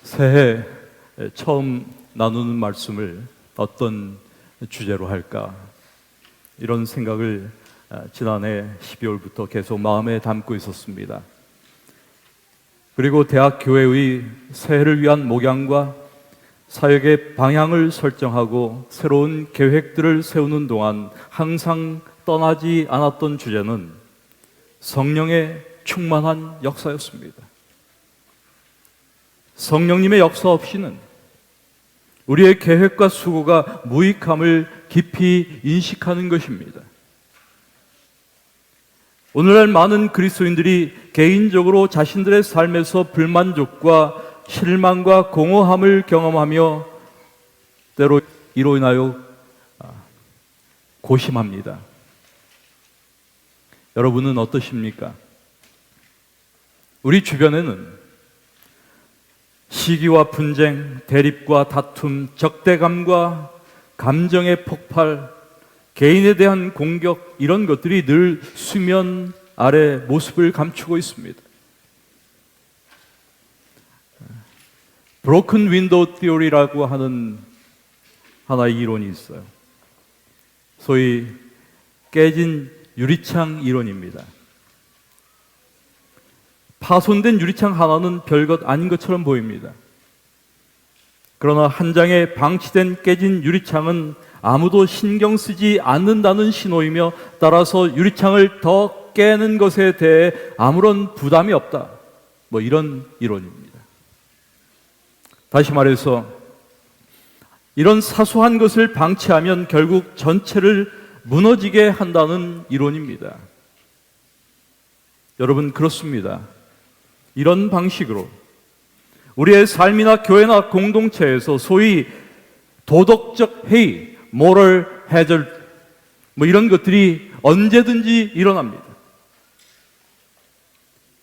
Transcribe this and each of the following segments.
새해 처음 나누는 말씀을 어떤 주제로 할까, 이런 생각을 지난해 12월부터 계속 마음에 담고 있었습니다. 그리고 대학 교회의 새해를 위한 목양과 사역의 방향을 설정하고 새로운 계획들을 세우는 동안 항상 떠나지 않았던 주제는 성령의 충만한 역사였습니다. 성령님의 역사 없이는 우리의 계획과 수고가 무익함을 깊이 인식하는 것입니다. 오늘날 많은 그리스도인들이 개인적으로 자신들의 삶에서 불만족과 실망과 공허함을 경험하며 때로 이로 인하여 고심합니다. 여러분은 어떠십니까? 우리 주변에는 시기와 분쟁, 대립과 다툼, 적대감과 감정의 폭발, 개인에 대한 공격, 이런 것들이 늘 수면 아래 모습을 감추고 있습니다. 브로큰 윈도우 티오리라고 하는 하나의 이론이 있어요. 소위 깨진 유리창 이론입니다. 파손된 유리창 하나는 별것 아닌 것처럼 보입니다. 그러나 한 장에 방치된 깨진 유리창은 아무도 신경 쓰지 않는다는 신호이며, 따라서 유리창을 더 깨는 것에 대해 아무런 부담이 없다, 이런 이론입니다. 다시 말해서 이런 사소한 것을 방치하면 결국 전체를 무너지게 한다는 이론입니다. 여러분, 그렇습니다. 이런 방식으로 우리의 삶이나 교회나 공동체에서 소위 도덕적 해이, moral hazard, 이런 것들이 언제든지 일어납니다.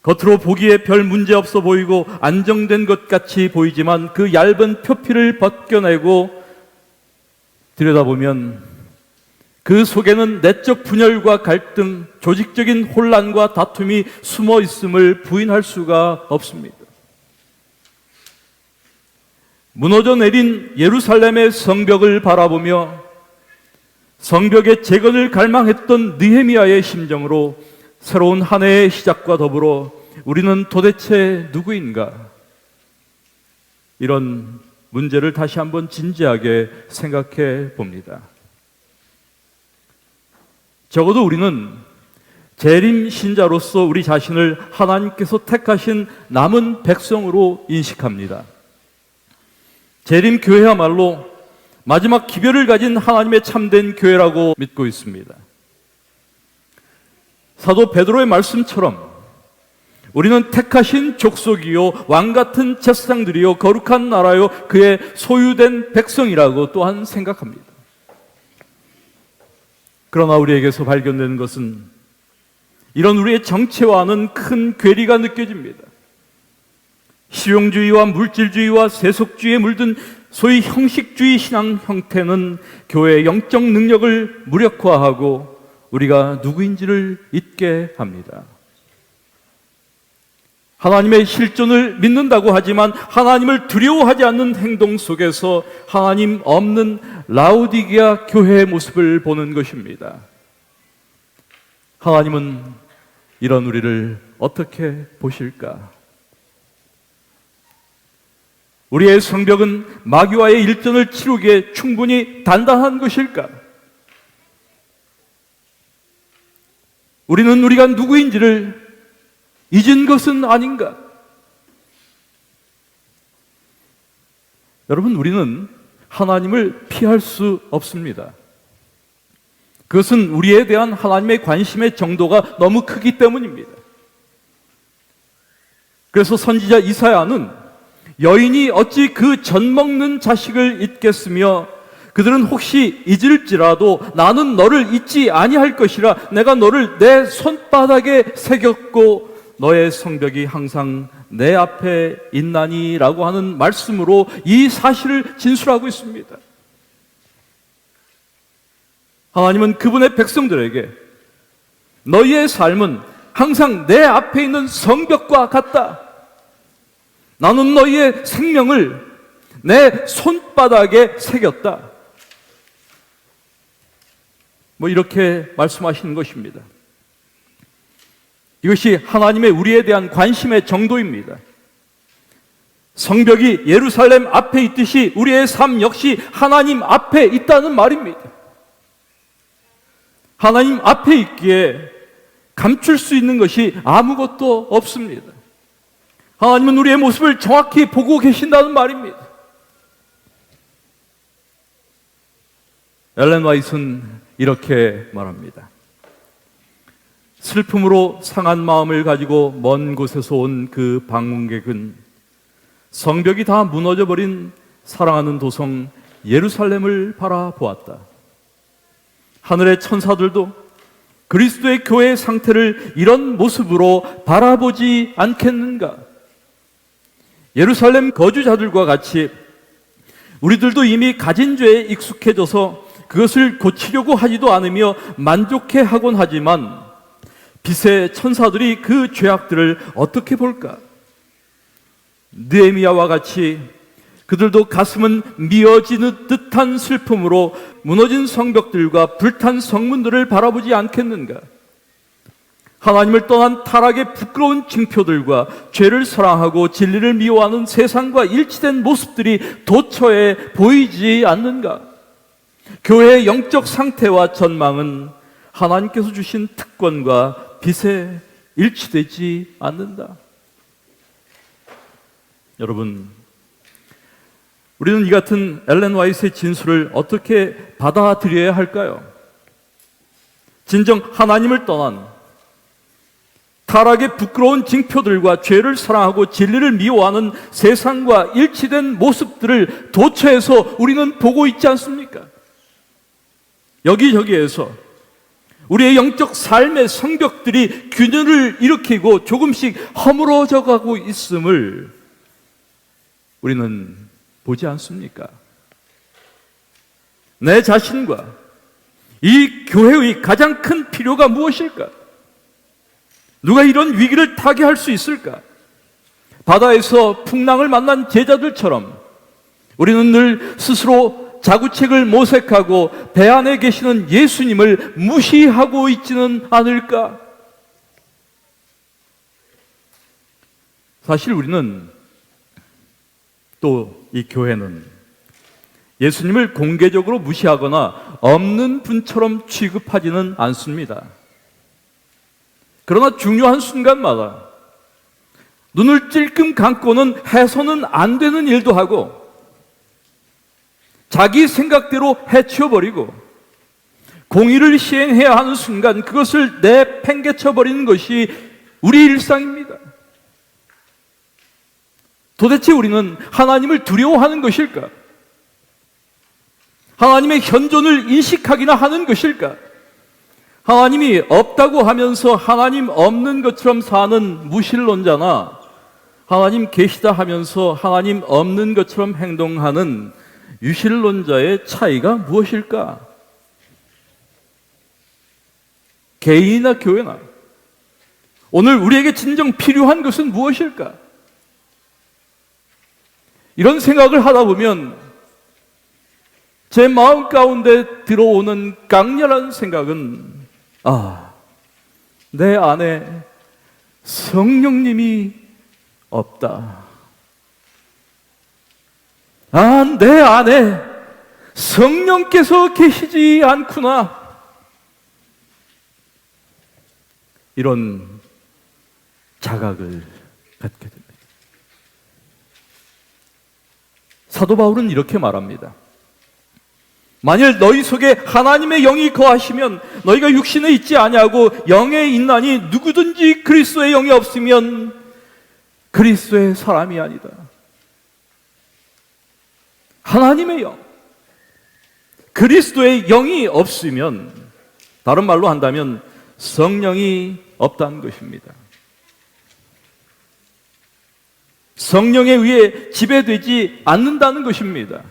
겉으로 보기에 별 문제 없어 보이고 안정된 것 같이 보이지만 그 얇은 표피를 벗겨내고 들여다보면 그 속에는 내적 분열과 갈등, 조직적인 혼란과 다툼이 숨어 있음을 부인할 수가 없습니다. 무너져 내린 예루살렘의 성벽을 바라보며 성벽의 재건을 갈망했던 느헤미야의 심정으로 새로운 한 해의 시작과 더불어 우리는 도대체 누구인가? 이런 문제를 다시 한번 진지하게 생각해 봅니다. 적어도 우리는 재림 신자로서 우리 자신을 하나님께서 택하신 남은 백성으로 인식합니다. 재림 교회야말로 마지막 기별을 가진 하나님의 참된 교회라고 믿고 있습니다. 사도 베드로의 말씀처럼 우리는 택하신 족속이요 왕같은 제사장들이요 거룩한 나라요 그의 소유된 백성이라고 또한 생각합니다. 그러나 우리에게서 발견되는 것은 이런 우리의 정체와는 큰 괴리가 느껴집니다. 실용주의와 물질주의와 세속주의에 물든 소위 형식주의 신앙 형태는 교회의 영적 능력을 무력화하고 우리가 누구인지를 잊게 합니다. 하나님의 실존을 믿는다고 하지만 하나님을 두려워하지 않는 행동 속에서 하나님 없는 라오디게아 교회의 모습을 보는 것입니다. 하나님은 이런 우리를 어떻게 보실까? 우리의 성벽은 마귀와의 일전을 치르기에 충분히 단단한 것일까? 우리는 우리가 누구인지를 잊은 것은 아닌가? 여러분, 우리는 하나님을 피할 수 없습니다. 그것은 우리에 대한 하나님의 관심의 정도가 너무 크기 때문입니다. 그래서 선지자 이사야는 여인이 어찌 그 젖 먹는 자식을 잊겠으며 그들은 혹시 잊을지라도 나는 너를 잊지 아니할 것이라 내가 너를 내 손바닥에 새겼고 너의 성벽이 항상 내 앞에 있나니 라고 하는 말씀으로 이 사실을 진술하고 있습니다. 하나님은 그분의 백성들에게 너희의 삶은 항상 내 앞에 있는 성벽과 같다. 나는 너희의 생명을 내 손바닥에 새겼다. 이렇게 말씀하시는 것입니다. 이것이 하나님의 우리에 대한 관심의 정도입니다. 성벽이 예루살렘 앞에 있듯이 우리의 삶 역시 하나님 앞에 있다는 말입니다. 하나님 앞에 있기에 감출 수 있는 것이 아무것도 없습니다. 하나님은 우리의 모습을 정확히 보고 계신다는 말입니다. 엘렌 화이트는 이렇게 말합니다. 슬픔으로 상한 마음을 가지고 먼 곳에서 온 그 방문객은 성벽이 다 무너져버린 사랑하는 도성 예루살렘을 바라보았다. 하늘의 천사들도 그리스도의 교회의 상태를 이런 모습으로 바라보지 않겠는가? 예루살렘 거주자들과 같이 우리들도 이미 가진 죄에 익숙해져서 그것을 고치려고 하지도 않으며 만족해하곤 하지만 빛의 천사들이 그 죄악들을 어떻게 볼까? 느헤미야와 같이 그들도 가슴은 미어지는 듯한 슬픔으로 무너진 성벽들과 불탄 성문들을 바라보지 않겠는가? 하나님을 떠난 타락의 부끄러운 징표들과 죄를 사랑하고 진리를 미워하는 세상과 일치된 모습들이 도처에 보이지 않는가? 교회의 영적 상태와 전망은 하나님께서 주신 특권과 빛에 일치되지 않는다. 여러분, 우리는 이 같은 엘렌 화이트의 진술을 어떻게 받아들여야 할까요? 진정 하나님을 떠난 타락의 부끄러운 징표들과 죄를 사랑하고 진리를 미워하는 세상과 일치된 모습들을 도처에서 우리는 보고 있지 않습니까? 여기저기에서 우리의 영적 삶의 성벽들이 균열을 일으키고 조금씩 허물어져 가고 있음을 우리는 보지 않습니까? 내 자신과 이 교회의 가장 큰 필요가 무엇일까? 누가 이런 위기를 타개할 수 있을까? 바다에서 풍랑을 만난 제자들처럼 우리는 늘 스스로 자구책을 모색하고 배 안에 계시는 예수님을 무시하고 있지는 않을까? 사실 우리는 또 이 교회는 예수님을 공개적으로 무시하거나 없는 분처럼 취급하지는 않습니다. 그러나 중요한 순간마다 눈을 찔끔 감고는 해서는 안 되는 일도 하고 자기 생각대로 해치워버리고 공의를 시행해야 하는 순간 그것을 내팽개쳐버리는 것이 우리 일상입니다. 도대체 우리는 하나님을 두려워하는 것일까? 하나님의 현존을 인식하기나 하는 것일까? 하나님이 없다고 하면서 하나님 없는 것처럼 사는 무신론자나 하나님 계시다 하면서 하나님 없는 것처럼 행동하는 유신론자의 차이가 무엇일까? 개인이나 교회나 오늘 우리에게 진정 필요한 것은 무엇일까? 이런 생각을 하다 보면 제 마음 가운데 들어오는 강렬한 생각은 내 안에 성령님이 없다. 내 안에 성령께서 계시지 않구나. 이런 자각을 갖게 됩니다. 사도 바울은 이렇게 말합니다. 만일 너희 속에 하나님의 영이 거하시면 너희가 육신에 있지 아니하고 영에 있나니 누구든지 그리스도의 영이 없으면 그리스도의 사람이 아니다. 하나님의 영, 그리스도의 영이 없으면 다른 말로 한다면 성령이 없다는 것입니다. 성령에 의해 지배되지 않는다는 것입니다.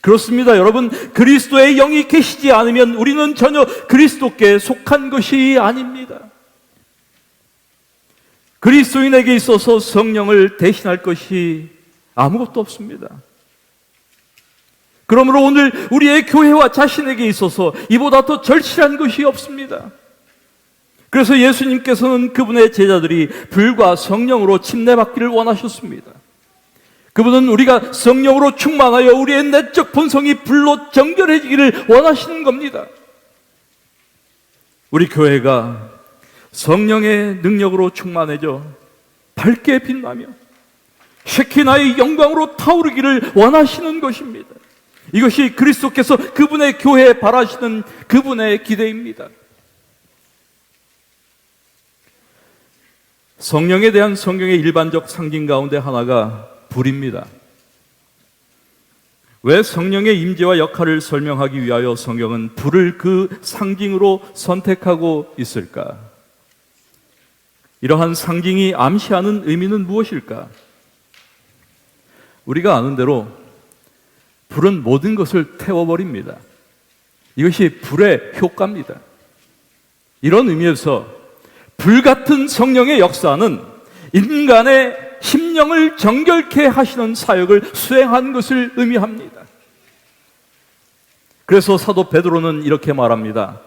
그렇습니다, 여러분. 그리스도의 영이 계시지 않으면 우리는 전혀 그리스도께 속한 것이 아닙니다. 그리스도인에게 있어서 성령을 대신할 것이 아무것도 없습니다. 그러므로 오늘 우리의 교회와 자신에게 있어서 이보다 더 절실한 것이 없습니다. 그래서 예수님께서는 그분의 제자들이 불과 성령으로 침례받기를 원하셨습니다. 그분은 우리가 성령으로 충만하여 우리의 내적 본성이 불로 정결해지기를 원하시는 겁니다. 우리 교회가 성령의 능력으로 충만해져 밝게 빛나며 쉐키나의 영광으로 타오르기를 원하시는 것입니다. 이것이 그리스도께서 그분의 교회에 바라시는 그분의 기대입니다. 성령에 대한 성경의 일반적 상징 가운데 하나가 불입니다. 왜 성령의 임재와 역할을 설명하기 위하여 성경은 불을 그 상징으로 선택하고 있을까? 이러한 상징이 암시하는 의미는 무엇일까? 우리가 아는 대로 불은 모든 것을 태워버립니다. 이것이 불의 효과입니다. 이런 의미에서 불같은 성령의 역사는 인간의 심령을 정결케 하시는 사역을 수행한 것을 의미합니다. 그래서 사도 베드로는 이렇게 말합니다.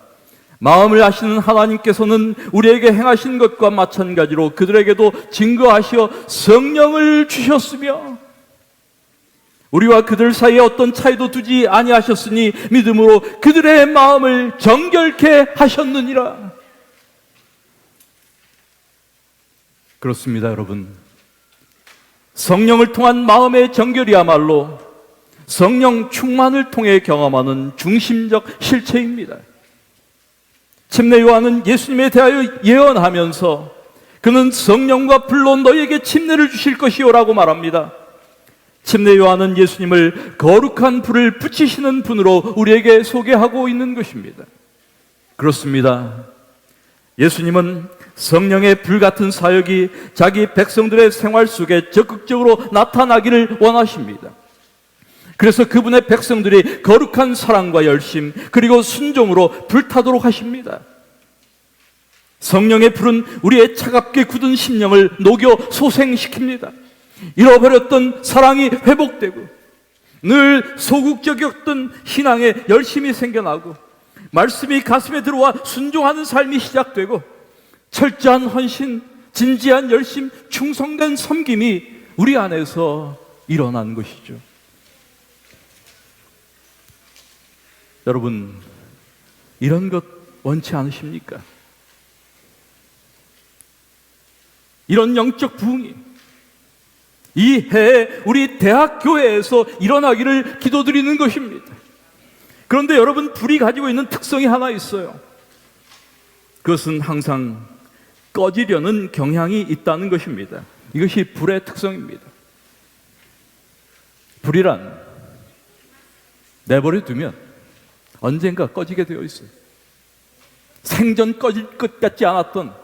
마음을 아시는 하나님께서는 우리에게 행하신 것과 마찬가지로 그들에게도 증거하시어 성령을 주셨으며 우리와 그들 사이에 어떤 차이도 두지 아니하셨으니 믿음으로 그들의 마음을 정결케 하셨느니라. 그렇습니다, 여러분. 성령을 통한 마음의 정결이야말로 성령 충만을 통해 경험하는 중심적 실체입니다. 침례 요한은 예수님에 대하여 예언하면서 그는 성령과 불로 너희에게 침례를 주실 것이요라고 말합니다. 침례 요한은 예수님을 거룩한 불을 붙이시는 분으로 우리에게 소개하고 있는 것입니다. 그렇습니다. 예수님은 성령의 불같은 사역이 자기 백성들의 생활 속에 적극적으로 나타나기를 원하십니다. 그래서 그분의 백성들이 거룩한 사랑과 열심 그리고 순종으로 불타도록 하십니다. 성령의 불은 우리의 차갑게 굳은 심령을 녹여 소생시킵니다. 잃어버렸던 사랑이 회복되고 늘 소극적이었던 신앙에 열심이 생겨나고 말씀이 가슴에 들어와 순종하는 삶이 시작되고 철저한 헌신, 진지한 열심, 충성된 섬김이 우리 안에서 일어난 것이죠. 여러분, 이런 것 원치 않으십니까? 이런 영적 부흥이 이 해에 우리 대학교회에서 일어나기를 기도드리는 것입니다. 그런데 여러분, 불이 가지고 있는 특성이 하나 있어요. 그것은 항상 꺼지려는 경향이 있다는 것입니다. 이것이 불의 특성입니다. 불이란 내버려 두면 언젠가 꺼지게 되어 있어요. 생전 꺼질 것 같지 않았던,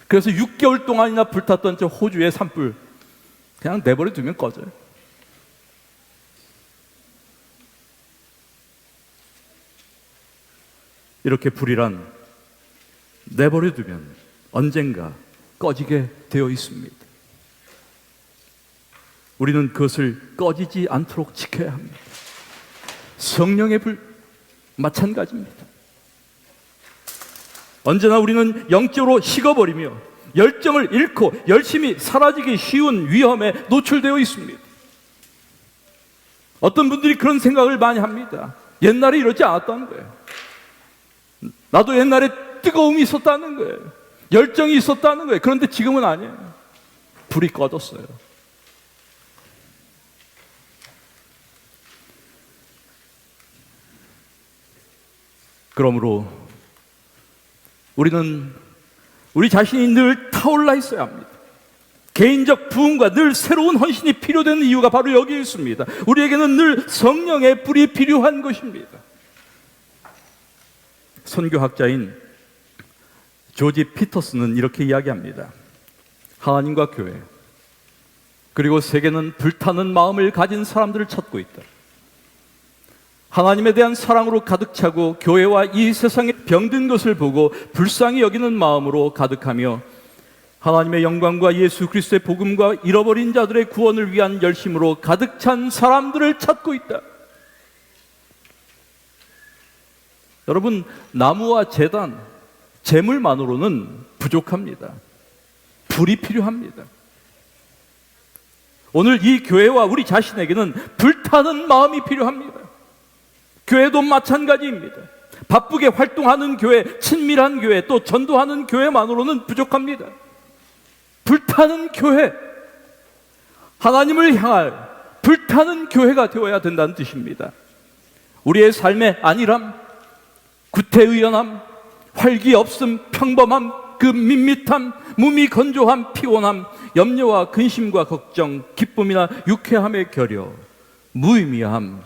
그래서 6개월 동안이나 불탔던 저 호주의 산불 그냥 내버려 두면 꺼져요. 이렇게 불이란 내버려 두면 언젠가 꺼지게 되어 있습니다. 우리는 그것을 꺼지지 않도록 지켜야 합니다. 성령의 불 마찬가지입니다. 언제나 우리는 영적으로 식어버리며 열정을 잃고 열심히 사라지기 쉬운 위험에 노출되어 있습니다. 어떤 분들이 그런 생각을 많이 합니다. 옛날에 이러지 않았다는 거예요. 나도 옛날에 뜨거움이 있었다는 거예요. 열정이 있었다는 거예요. 그런데 지금은 아니에요. 불이 꺼졌어요. 그러므로 우리는 우리 자신이 늘 타올라 있어야 합니다. 개인적 부흥과 늘 새로운 헌신이 필요되는 이유가 바로 여기에 있습니다. 우리에게는 늘 성령의 불이 필요한 것입니다. 선교학자인 조지 피터스는 이렇게 이야기합니다. 하나님과 교회 그리고 세계는 불타는 마음을 가진 사람들을 찾고 있다. 하나님에 대한 사랑으로 가득 차고 교회와 이 세상에 병든 것을 보고 불쌍히 여기는 마음으로 가득하며 하나님의 영광과 예수 그리스도의 복음과 잃어버린 자들의 구원을 위한 열심으로 가득 찬 사람들을 찾고 있다. 여러분, 나무와 제단, 재물만으로는 부족합니다. 불이 필요합니다. 오늘 이 교회와 우리 자신에게는 불타는 마음이 필요합니다. 교회도 마찬가지입니다. 바쁘게 활동하는 교회, 친밀한 교회, 또 전도하는 교회만으로는 부족합니다. 불타는 교회, 하나님을 향할 불타는 교회가 되어야 된다는 뜻입니다. 우리의 삶의 안일함, 구태의연함, 활기 없음, 평범함, 그 밋밋함, 무미건조함, 피곤함, 염려와 근심과 걱정, 기쁨이나 유쾌함의 결여, 무의미함,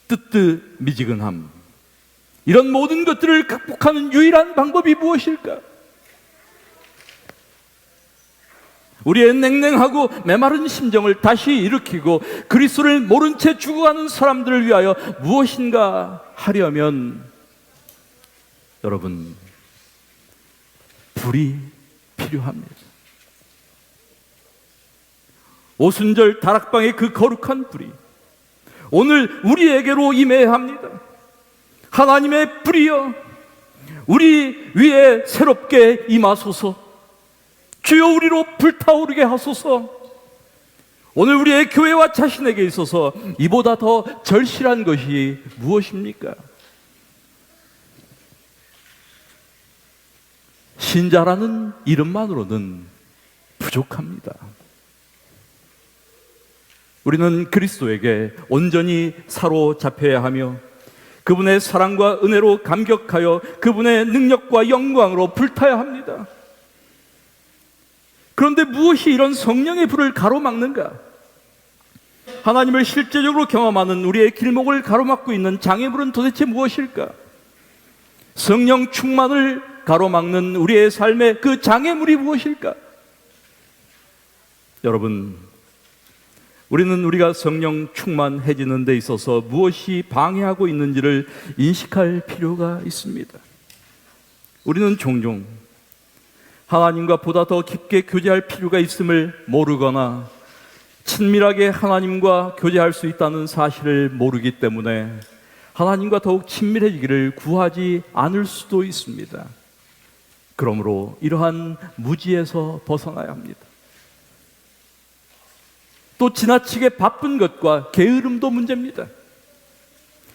뜨뜻미지근함, 이런 모든 것들을 극복하는 유일한 방법이 무엇일까? 우리의 냉랭하고 메마른 심정을 다시 일으키고 그리스도를 모른 채 죽어가는 사람들을 위하여 무엇인가 하려면 여러분, 불이 필요합니다. 오순절 다락방의 그 거룩한 불이 오늘 우리에게로 임해야 합니다. 하나님의 불이여, 우리 위에 새롭게 임하소서. 주여, 우리로 불타오르게 하소서. 오늘 우리의 교회와 자신에게 있어서 이보다 더 절실한 것이 무엇입니까? 신자라는 이름만으로는 부족합니다. 우리는 그리스도에게 온전히 사로잡혀야 하며 그분의 사랑과 은혜로 감격하여 그분의 능력과 영광으로 불타야 합니다. 그런데 무엇이 이런 성령의 불을 가로막는가? 하나님을 실제적으로 경험하는 우리의 길목을 가로막고 있는 장애물은 도대체 무엇일까? 성령 충만을 가로막는 우리의 삶의 그 장애물이 무엇일까? 여러분, 우리는 우리가 성령 충만해지는 데 있어서 무엇이 방해하고 있는지를 인식할 필요가 있습니다. 우리는 종종 하나님과 보다 더 깊게 교제할 필요가 있음을 모르거나 친밀하게 하나님과 교제할 수 있다는 사실을 모르기 때문에 하나님과 더욱 친밀해지기를 구하지 않을 수도 있습니다. 그러므로 이러한 무지에서 벗어나야 합니다. 또 지나치게 바쁜 것과 게으름도 문제입니다.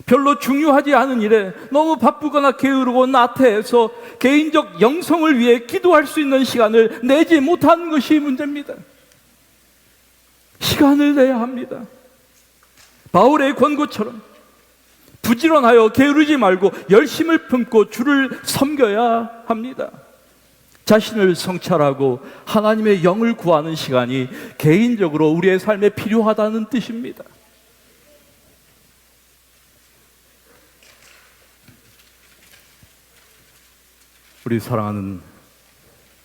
별로 중요하지 않은 일에 너무 바쁘거나 게으르고 나태해서 개인적 영성을 위해 기도할 수 있는 시간을 내지 못하는 것이 문제입니다. 시간을 내야 합니다. 바울의 권고처럼 부지런하여 게으르지 말고 열심을 품고 주를 섬겨야 합니다. 자신을 성찰하고 하나님의 영을 구하는 시간이 개인적으로 우리의 삶에 필요하다는 뜻입니다. 우리 사랑하는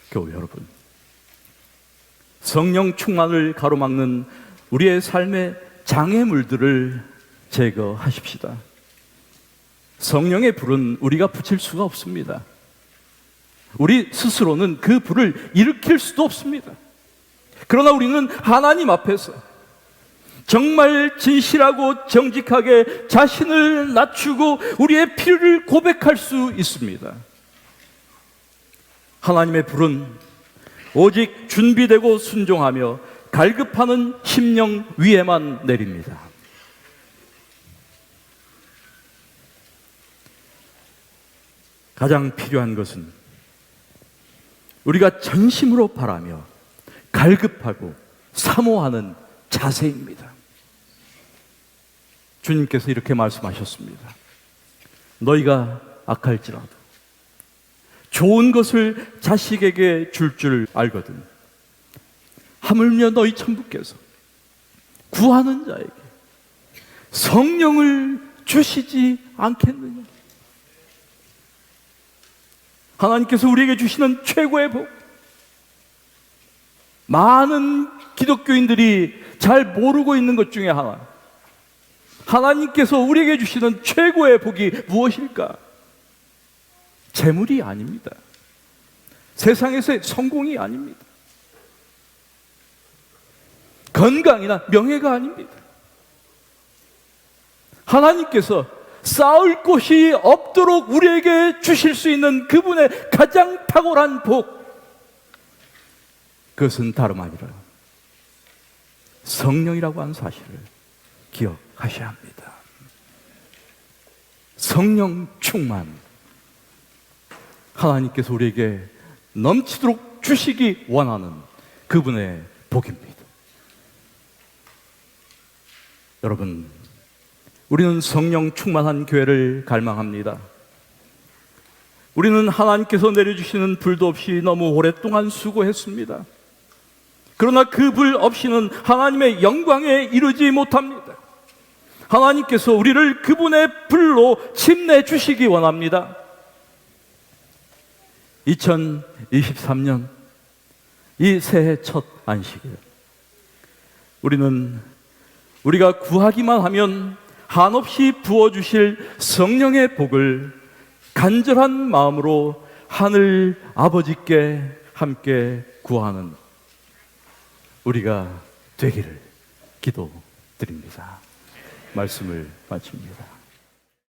교회 여러분, 성령 충만을 가로막는 우리의 삶의 장애물들을 제거하십시다. 성령의 불은 우리가 붙일 수가 없습니다. 우리 스스로는 그 불을 일으킬 수도 없습니다. 그러나 우리는 하나님 앞에서 정말 진실하고 정직하게 자신을 낮추고 우리의 필요를 고백할 수 있습니다. 하나님의 불은 오직 준비되고 순종하며 갈급하는 심령 위에만 내립니다. 가장 필요한 것은 우리가 전심으로 바라며 갈급하고 사모하는 자세입니다. 주님께서 이렇게 말씀하셨습니다. 너희가 악할지라도 좋은 것을 자식에게 줄 알거든 하물며 너희 천부께서 구하는 자에게 성령을 주시지 않겠느냐. 하나님께서 우리에게 주시는 최고의 복, 많은 기독교인들이 잘 모르고 있는 것 중에 하나, 하나님께서 우리에게 주시는 최고의 복이 무엇일까? 재물이 아닙니다. 세상에서의 성공이 아닙니다. 건강이나 명예가 아닙니다. 하나님께서 쌓을 곳이 없도록 우리에게 주실 수 있는 그분의 가장 탁월한 복, 그것은 다름 아니라 성령이라고 하는 사실을 기억하셔야 합니다. 성령 충만, 하나님께서 우리에게 넘치도록 주시기 원하는 그분의 복입니다. 여러분, 우리는 성령 충만한 교회를 갈망합니다. 우리는 하나님께서 내려주시는 불도 없이 너무 오랫동안 수고했습니다. 그러나 그 불 없이는 하나님의 영광에 이르지 못합니다. 하나님께서 우리를 그분의 불로 침내 주시기 원합니다. 2023년 이 새해 첫 안식일, 우리는 우리가 구하기만 하면 한없이 부어주실 성령의 복을 간절한 마음으로 하늘 아버지께 함께 구하는 우리가 되기를 기도드립니다. 말씀을 마칩니다.